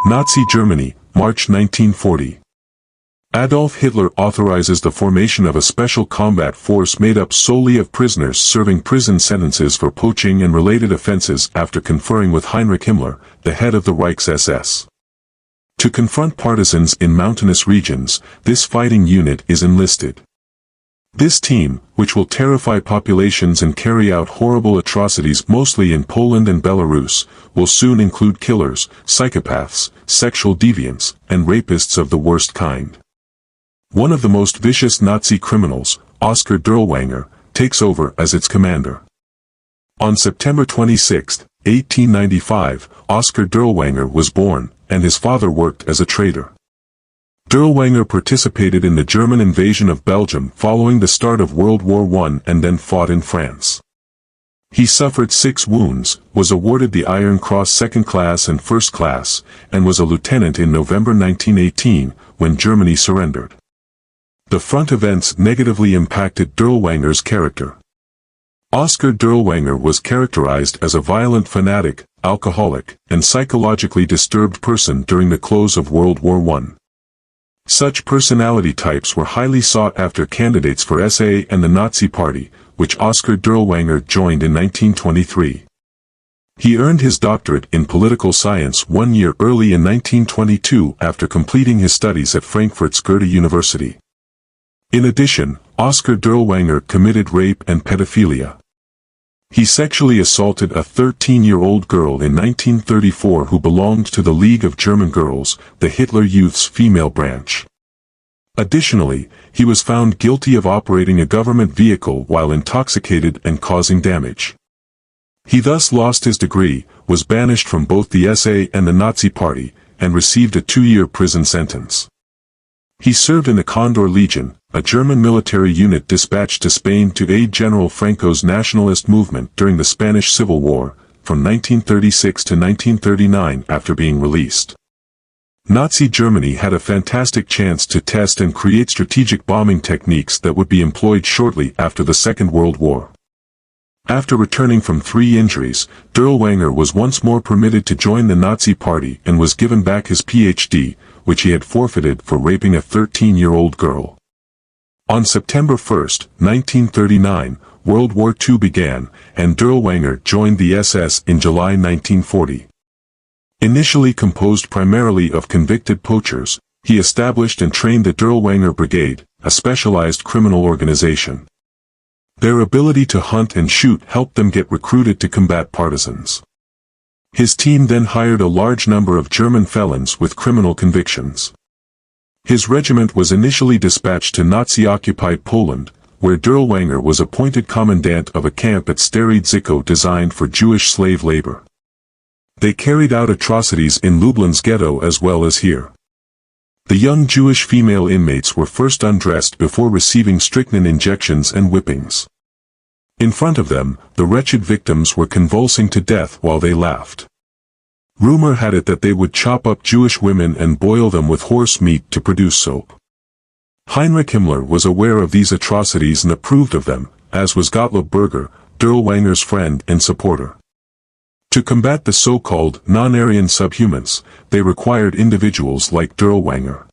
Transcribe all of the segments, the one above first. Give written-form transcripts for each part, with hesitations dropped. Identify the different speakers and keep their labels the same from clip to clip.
Speaker 1: Nazi Germany, March 1940. Adolf Hitler authorizes the formation of a special combat force made up solely of prisoners serving prison sentences for poaching and related offenses after conferring with Heinrich Himmler, the head of the Reich's SS. To confront partisans in mountainous regions, this fighting unit is enlisted. This team, which will terrify populations and carry out horrible atrocities mostly in Poland and Belarus, will soon include killers, psychopaths, sexual deviants, and rapists of the worst kind. One of the most vicious Nazi criminals, Oskar Dirlewanger, takes over as its commander. On September 26, 1895, Oskar Dirlewanger was born, and his father worked as a trader. Dirlewanger participated in the German invasion of Belgium following the start of World War I and then fought in France. He suffered 6 wounds, was awarded the Iron Cross Second Class and First Class, and was a lieutenant in November 1918, when Germany surrendered. The front events negatively impacted Dirlewanger's character. Oskar Dirlewanger was characterized as a violent fanatic, alcoholic, and psychologically disturbed person during the close of World War I. Such personality types were highly sought-after candidates for SA and the Nazi Party, which Oskar Dirlewanger joined in 1923. He earned his doctorate in political science 1 year early in 1922 after completing his studies at Frankfurt's Goethe University. In addition, Oskar Dirlewanger committed rape and pedophilia. He sexually assaulted a 13-year-old girl in 1934 who belonged to the League of German Girls, the Hitler Youth's female branch. Additionally, he was found guilty of operating a government vehicle while intoxicated and causing damage. He thus lost his degree, was banished from both the SA and the Nazi Party, and received a 2-year prison sentence. He served in the Condor Legion, a German military unit dispatched to Spain to aid General Franco's nationalist movement during the Spanish Civil War, from 1936 to 1939 after being released. Nazi Germany had a fantastic chance to test and create strategic bombing techniques that would be employed shortly after the Second World War. After returning from 3 injuries, Dirlewanger was once more permitted to join the Nazi Party and was given back his PhD, which he had forfeited for raping a 13-year-old girl. On September 1, 1939, World War II began, and Dirlewanger joined the SS in July 1940. Initially composed primarily of convicted poachers, he established and trained the Dirlewanger Brigade, a specialized criminal organization. Their ability to hunt and shoot helped them get recruited to combat partisans. His team then hired a large number of German felons with criminal convictions. His regiment was initially dispatched to Nazi-occupied Poland, where Dirlewanger was appointed commandant of a camp at Stary Dziko designed for Jewish slave labor. They carried out atrocities in Lublin's ghetto as well as here. The young Jewish female inmates were first undressed before receiving strychnine injections and whippings. In front of them, the wretched victims were convulsing to death while they laughed. Rumor had it that they would chop up Jewish women and boil them with horse meat to produce soap. Heinrich Himmler was aware of these atrocities and approved of them, as was Gottlob Berger, Dirlewanger's friend and supporter. To combat the so-called non-Aryan subhumans, they required individuals like Dirlewanger.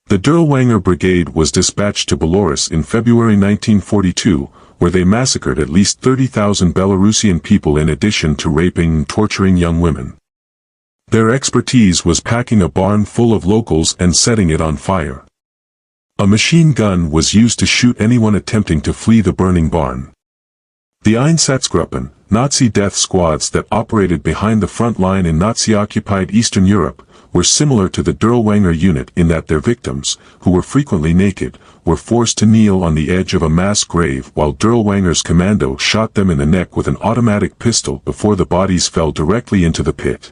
Speaker 1: The Dirlewanger Brigade was dispatched to Belarus in February 1942, where they massacred at least 30,000 Belarusian people in addition to raping and torturing young women. Their expertise was packing a barn full of locals and setting it on fire. A machine gun was used to shoot anyone attempting to flee the burning barn. The Einsatzgruppen, Nazi death squads that operated behind the front line in Nazi-occupied Eastern Europe, were similar to the Dirlewanger unit in that their victims, who were frequently naked, were forced to kneel on the edge of a mass grave while Dirlewanger's commando shot them in the neck with an automatic pistol before the bodies fell directly into the pit.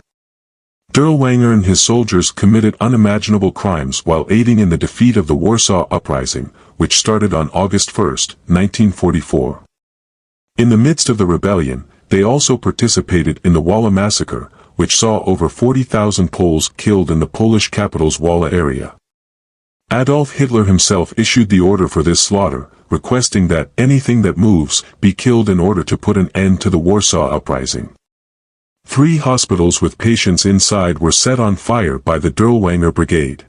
Speaker 1: Dirlewanger and his soldiers committed unimaginable crimes while aiding in the defeat of the Warsaw Uprising, which started on August 1, 1944. In the midst of the rebellion, they also participated in the Walla Massacre, which saw over 40,000 Poles killed in the Polish capital's Walla area. Adolf Hitler himself issued the order for this slaughter, requesting that anything that moves be killed in order to put an end to the Warsaw Uprising. 3 hospitals with patients inside were set on fire by the Dirlewanger brigade.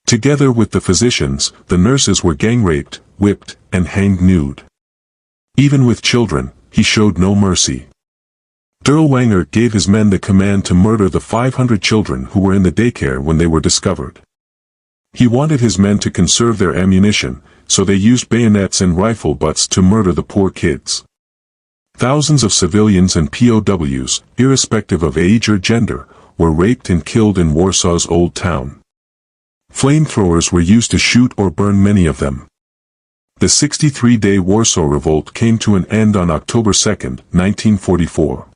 Speaker 1: Together with the physicians, the nurses were gang-raped, whipped, and hanged nude. Even with children, he showed no mercy. Dirlewanger gave his men the command to murder the 500 children who were in the daycare when they were discovered. He wanted his men to conserve their ammunition, so they used bayonets and rifle butts to murder the poor kids. Thousands of civilians and POWs, irrespective of age or gender, were raped and killed in Warsaw's Old Town. Flamethrowers were used to shoot or burn many of them. The 63-day Warsaw Revolt came to an end on October 2, 1944.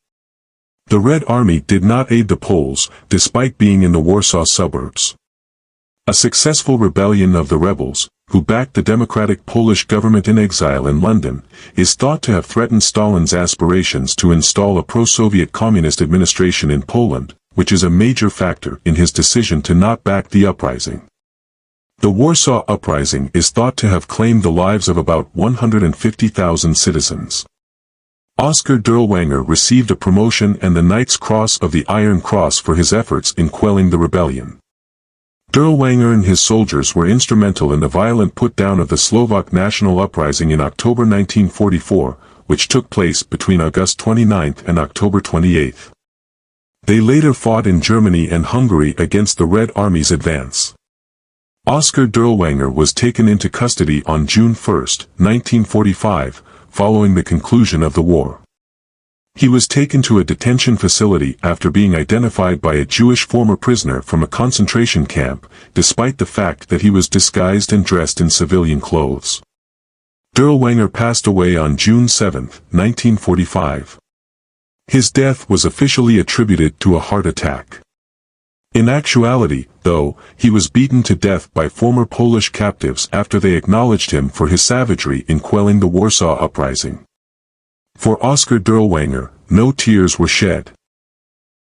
Speaker 1: The Red Army did not aid the Poles, despite being in the Warsaw suburbs. A successful rebellion of the rebels, who backed the democratic Polish government in exile in London, is thought to have threatened Stalin's aspirations to install a pro-Soviet communist administration in Poland, which is a major factor in his decision to not back the uprising. The Warsaw Uprising is thought to have claimed the lives of about 150,000 citizens. Oskar Dirlewanger received a promotion and the Knight's Cross of the Iron Cross for his efforts in quelling the rebellion. Dirlewanger and his soldiers were instrumental in the violent put-down of the Slovak national uprising in October 1944, which took place between August 29 and October 28. They later fought in Germany and Hungary against the Red Army's advance. Oskar Dirlewanger was taken into custody on June 1, 1945, following the conclusion of the war. He was taken to a detention facility after being identified by a Jewish former prisoner from a concentration camp, despite the fact that he was disguised and dressed in civilian clothes. Dirlewanger passed away on June 7, 1945. His death was officially attributed to a heart attack. In actuality, though, he was beaten to death by former Polish captives after they acknowledged him for his savagery in quelling the Warsaw Uprising. For Oskar Dirlewanger, no tears were shed.